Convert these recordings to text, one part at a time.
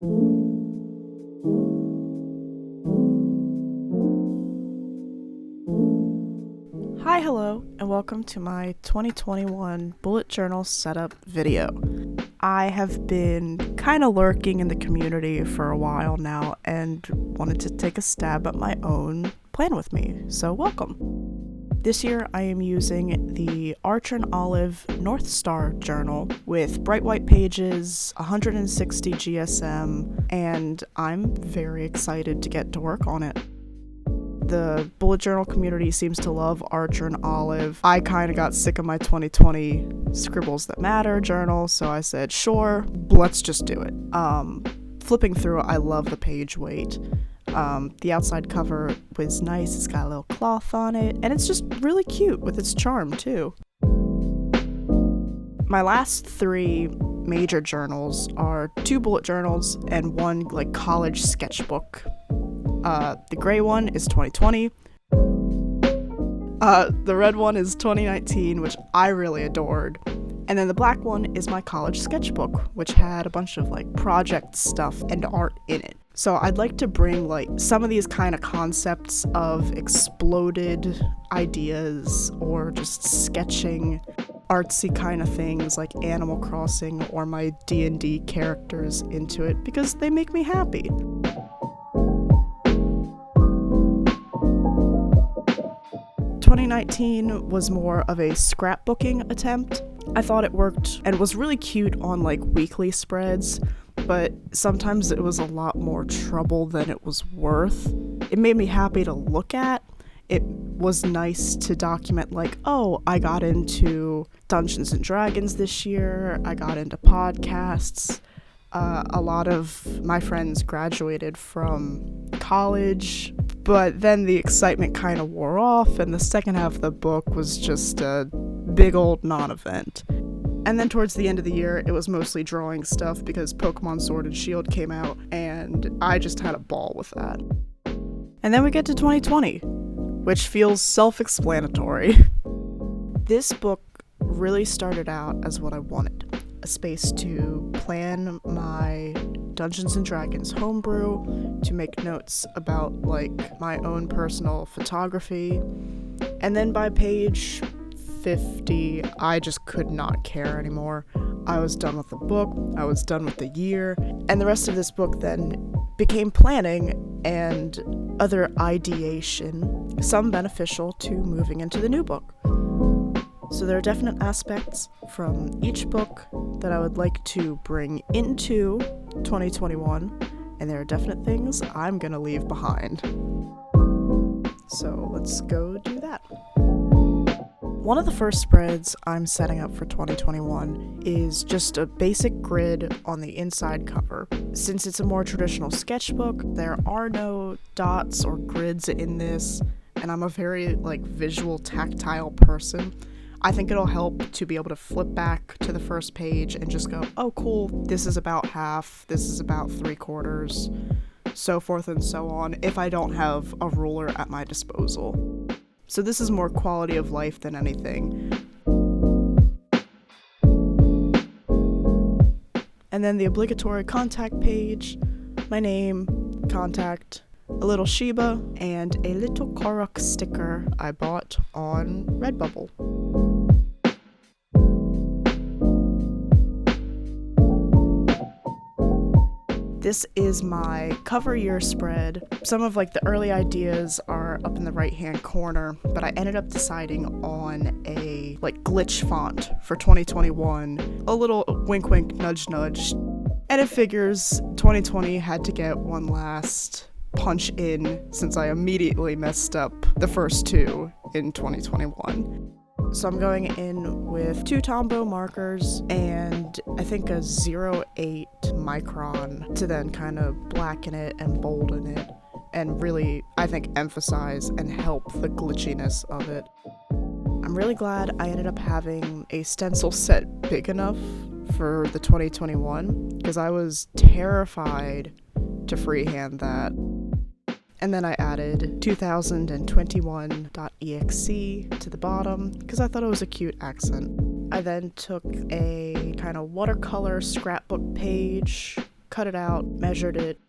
Hi, hello, and welcome to my 2021 bullet journal setup video. I have been kind of lurking in the community for a while now and wanted to take a stab at my own plan with me, so welcome. This year I am using the Archer & Olive North Star journal with bright white pages, 160 GSM, and I'm very excited to get to work on it. The bullet journal community seems to love Archer & Olive. I kind of got sick of my 2020 Scribbles That Matter journal, so I said, sure, let's just do it. Flipping through, I love the page weight. The outside cover was nice, it's got a little cloth on it, and it's just really cute with its charm, too. My last 3 major journals are 2 bullet journals and 1, college sketchbook. The gray one is 2020. The red one is 2019, which I really adored. And then the black one is my college sketchbook, which had a bunch of project stuff and art in it. So I'd like to bring some of these kind of concepts of exploded ideas or just sketching artsy kind of things like Animal Crossing or my D&D characters into it because they make me happy. In 2019 was more of a scrapbooking attempt. I thought it worked and was really cute on weekly spreads, but sometimes it was a lot more trouble than it was worth. It made me happy to look at. It was nice to document I got into Dungeons and Dragons this year, I got into podcasts. A lot of my friends graduated from college, but then the excitement kind of wore off, and the second half of the book was just a big old non-event. And then towards the end of the year, it was mostly drawing stuff because Pokemon Sword and Shield came out, and I just had a ball with that. And then we get to 2020, which feels self-explanatory. This book really started out as what I wanted. A space to plan my Dungeons & Dragons homebrew, to make notes about my own personal photography, and then by page 50, I just could not care anymore. I was done with the book, I was done with the year, and the rest of this book then became planning and other ideation, some beneficial to moving into the new book. So there are definite aspects from each book that I would like to bring into 2021, and there are definite things I'm gonna leave behind. So let's go do that. One of the first spreads I'm setting up for 2021 is just a basic grid on the inside cover. Since it's a more traditional sketchbook, there are no dots or grids in this, and I'm a very visual, tactile person. I think it'll help to be able to flip back to the first page and just go, oh cool, this is about half, this is about 3/4, so forth and so on, if I don't have a ruler at my disposal. So this is more quality of life than anything. And then the obligatory contact page, my name, contact, a little Shiba, and a little Korok sticker I bought on Redbubble. This is my cover year spread. Some of the early ideas are up in the right hand corner, but I ended up deciding on a glitch font for 2021. A little wink wink nudge nudge. And it figures 2020 had to get one last punch in since I immediately messed up the first 2 in 2021. So I'm going in with 2 Tombow markers and I think a 0.8 micron to then kind of blacken it and bolden it and really, I think, emphasize and help the glitchiness of it. I'm really glad I ended up having a stencil set big enough for the 2021 because I was terrified to freehand that. And then I added 2021.exe to the bottom because I thought it was a cute accent. I then took a kind of watercolor scrapbook page, cut it out, measured it,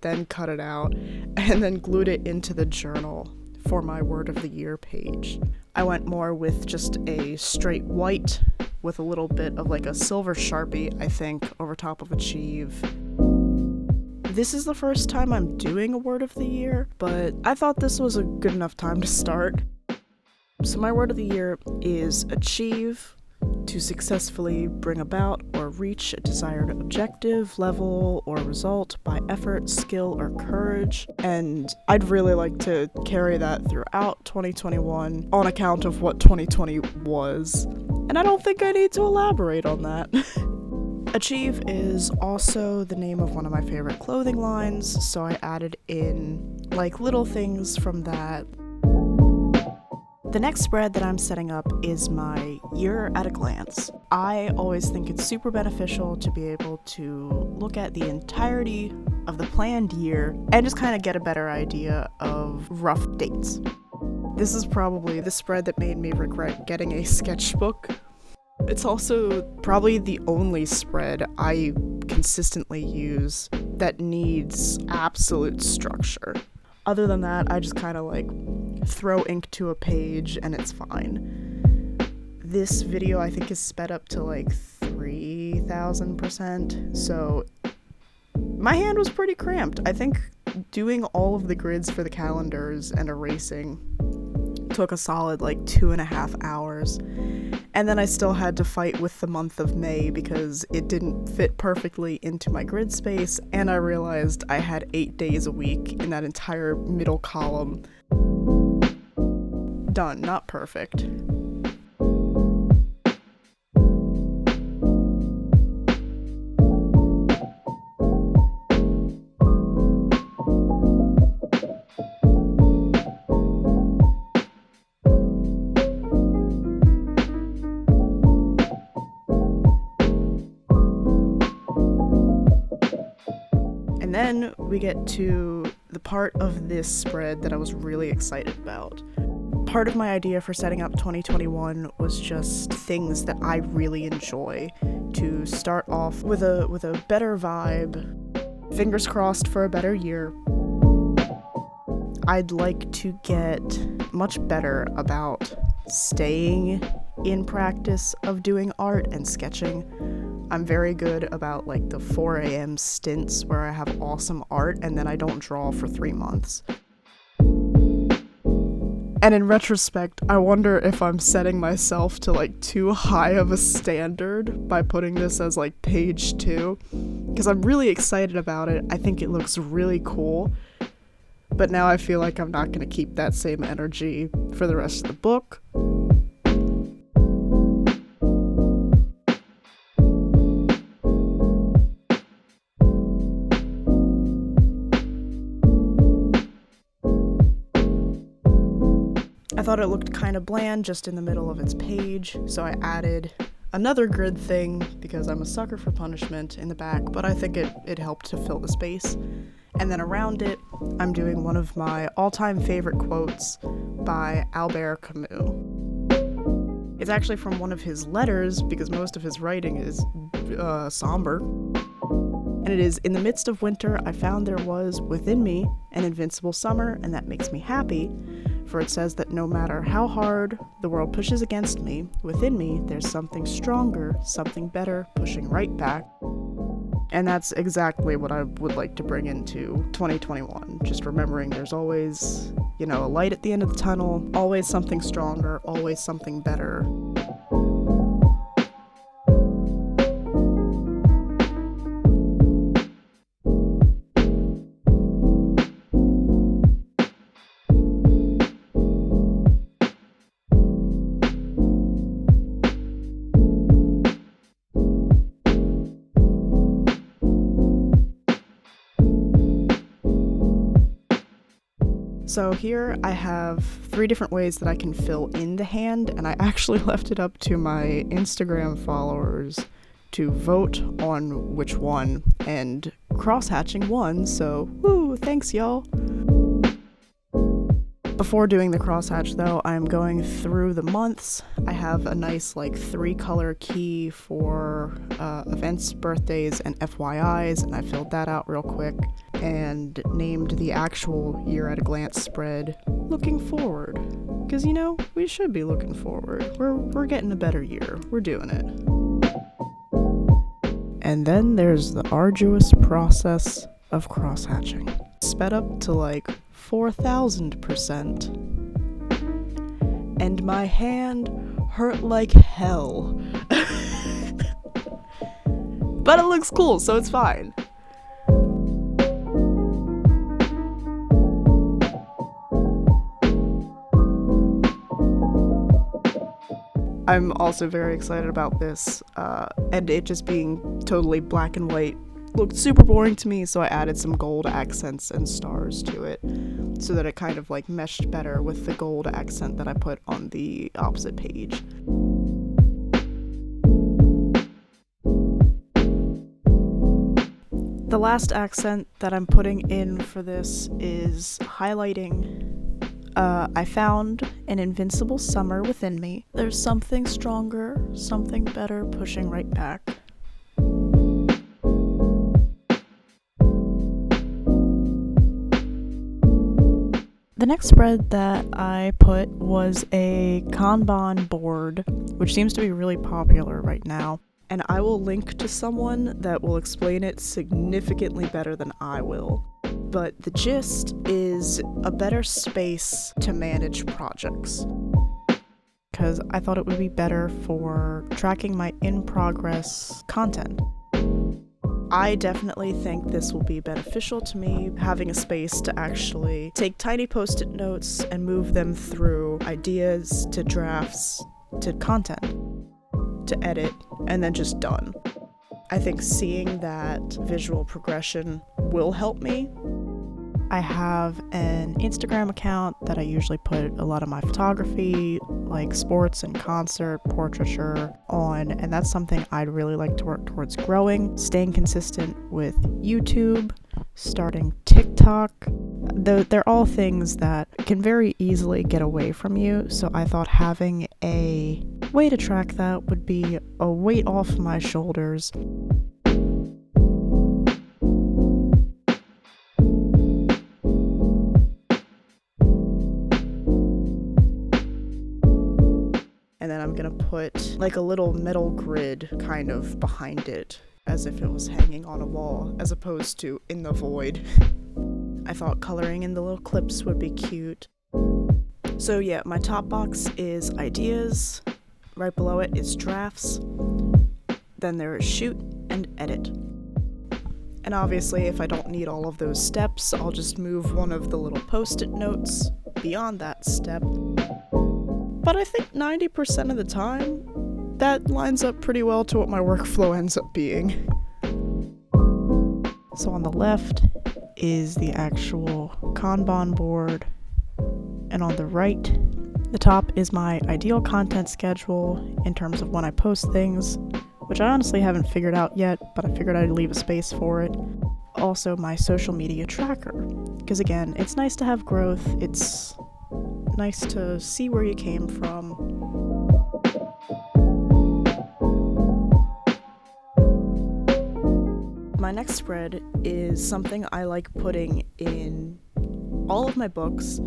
then cut it out, and then glued it into the journal for my Word of the Year page. I went more with just a straight white with a little bit of like a silver Sharpie, I think, over top of Achieve. This is the first time I'm doing a Word of the Year, but I thought this was a good enough time to start. So my Word of the Year is Achieve, to successfully bring about or reach a desired objective, level, or result by effort, skill, or courage. And I'd really like to carry that throughout 2021 on account of what 2020 was. And I don't think I need to elaborate on that. Achieve is also the name of one of my favorite clothing lines, so I added in like little things from that. The next spread that I'm setting up is my Year at a Glance. I always think it's super beneficial to be able to look at the entirety of the planned year and just kind of get a better idea of rough dates. This is probably the spread that made me regret getting a sketchbook. It's also probably the only spread I consistently use that needs absolute structure. Other than that, I just kind of like throw ink to a page and it's fine. This video I think is sped up to like 3,000%, so my hand was pretty cramped. I think doing all of the grids for the calendars and erasing took a solid like 2.5 hours. And then I still had to fight with the month of May because it didn't fit perfectly into my grid space, and I realized I had 8 days a week in that entire middle column. Done, not perfect. And then we get to the part of this spread that I was really excited about. Part of my idea for setting up 2021 was just things that I really enjoy, to start off with a better vibe. Fingers crossed for a better year. I'd like to get much better about staying in practice of doing art and sketching. I'm very good about like the 4 a.m. stints where I have awesome art and then I don't draw for 3 months. And in retrospect, I wonder if I'm setting myself to like too high of a standard by putting this as like page 2, because I'm really excited about it. I think it looks really cool, but now I feel like I'm not going to keep that same energy for the rest of the book. I thought it looked kind of bland just in the middle of its page, so I added another grid thing because I'm a sucker for punishment in the back, but I think it helped to fill the space. And then around it, I'm doing one of my all-time favorite quotes by Albert Camus. It's actually from one of his letters because most of his writing is somber. And it is, "In the midst of winter, I found there was within me an invincible summer, and that makes me happy. For it says that no matter how hard the world pushes against me, within me there's something stronger, something better, pushing right back." And that's exactly what I would like to bring into 2021. Just remembering there's always, a light at the end of the tunnel, always something stronger, always something better. So here I have 3 different ways that I can fill in the hand, and I actually left it up to my Instagram followers to vote on which one, and cross-hatching won, so woo, thanks y'all. Before doing the crosshatch though, I'm going through the months. I have a nice like 3-color key for events, birthdays, and FYIs, and I filled that out real quick and named the actual year at a glance spread looking forward. Because you know, we should be looking forward. We're getting a better year. We're doing it. And then there's the arduous process of crosshatching. Sped up to like 4,000%. And my hand hurt like hell. But it looks cool, so it's fine. I'm also very excited about this, and it just being totally black and white looked super boring to me, so I added some gold accents and stars to it so that it kind of like meshed better with the gold accent that I put on the opposite page. The last accent that I'm putting in for this is highlighting. I found an invincible summer within me. There's something stronger, something better pushing right back. The next spread that I put was a Kanban board, which seems to be really popular right now. And I will link to someone that will explain it significantly better than I will. But the gist is a better space to manage projects. Because I thought it would be better for tracking my in-progress content. I definitely think this will be beneficial to me, having a space to actually take tiny post-it notes and move them through ideas to drafts to content, to edit, and then just done. I think seeing that visual progression will help me. I have an Instagram account that I usually put a lot of my photography, like sports and concert portraiture on, and that's something I'd really like to work towards growing, staying consistent with YouTube, starting TikTok. They're all things that can very easily get away from you, so I thought having a way to track that would be a weight off my shoulders. And then I'm gonna put like a little metal grid kind of behind it, as if it was hanging on a wall, as opposed to in the void. I thought coloring in the little clips would be cute. So yeah, my top box is ideas, right below it is drafts, then there is shoot and edit. And obviously if I don't need all of those steps, I'll just move one of the little post-it notes beyond that step. But I think 90% of the time, that lines up pretty well to what my workflow ends up being. So on the left is the actual Kanban board, and on the right, the top is my ideal content schedule in terms of when I post things, which I honestly haven't figured out yet, but I figured I'd leave a space for it. Also my social media tracker, because again, it's nice to have growth, it's nice to see where you came from. My next spread is something I like putting in all of my books,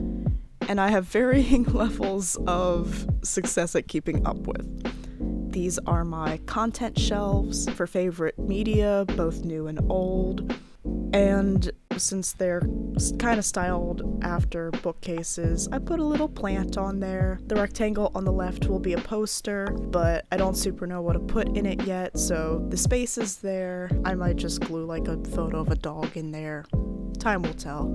and I have varying levels of success at keeping up with. These are my content shelves for favorite media, both new and old, and since they're kind of styled after bookcases, I put a little plant on there. The rectangle on the left will be a poster, but I don't super know what to put in it yet, so the space is there. I might just glue like a photo of a dog in there. Time will tell.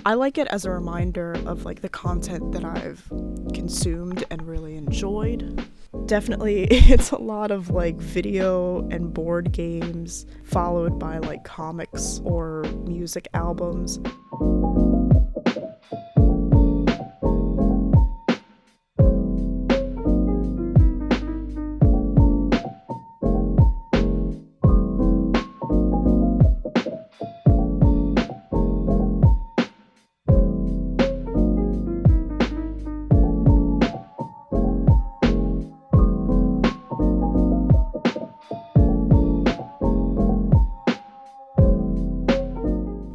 I like it as a reminder of like the content that I've consumed and really enjoyed. Definitely, it's a lot of like video and board games, followed by like comics or music albums.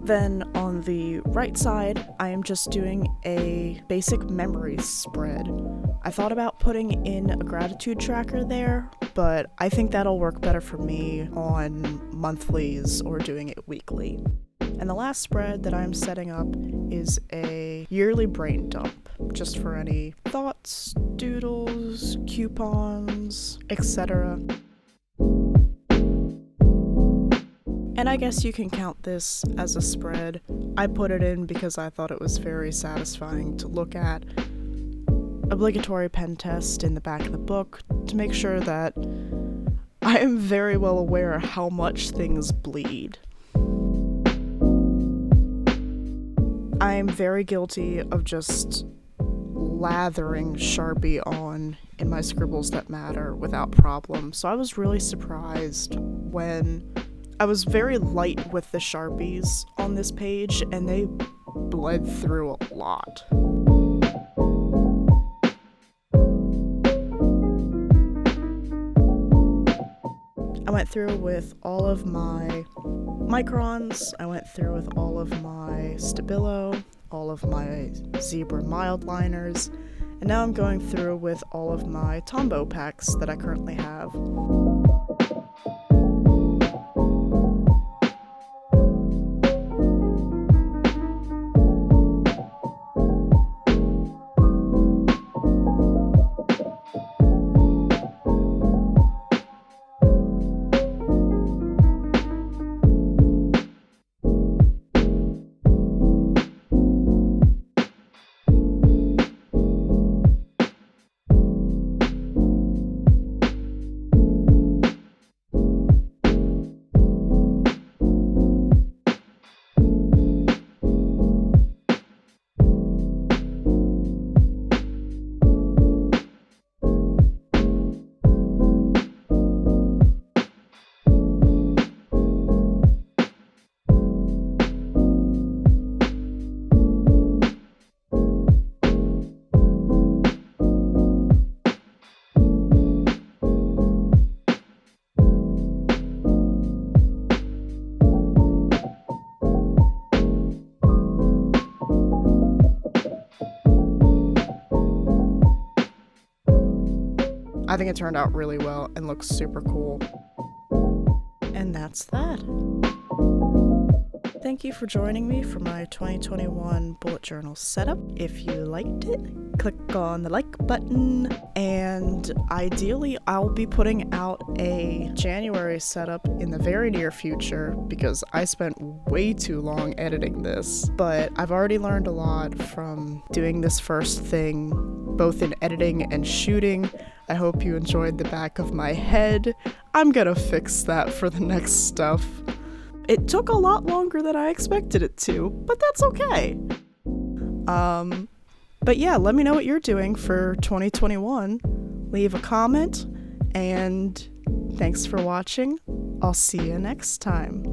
Then on the right side, I am just doing a basic memories spread. I thought about putting in a gratitude tracker there, but I think that'll work better for me on monthlies or doing it weekly. And the last spread that I'm setting up is a yearly brain dump, just for any thoughts, doodles, coupons, etc. And I guess you can count this as a spread. I put it in because I thought it was very satisfying to look at. Obligatory pen test in the back of the book to make sure that I am very well aware how much things bleed. I am very guilty of just lathering Sharpie on in my scribbles that matter without problem, so I was really surprised when I was very light with the Sharpies on this page, and they bled through a lot. I went through with all of my microns, I went through with all of my Stabilo, all of my Zebra mild liners, and now I'm going through with all of my Tombow packs that I currently have. I think it turned out really well and looks super cool. And that's that. Thank you for joining me for my 2021 bullet journal setup. If you liked it, click on the like button, and ideally I'll be putting out a January setup in the very near future because I spent way too long editing this, but I've already learned a lot from doing this first thing, both in editing and shooting. I hope you enjoyed the back of my head. I'm gonna fix that for the next stuff. It took a lot longer than I expected it to, but that's okay. But yeah, let me know what you're doing for 2021. Leave a comment, and thanks for watching. I'll see you next time.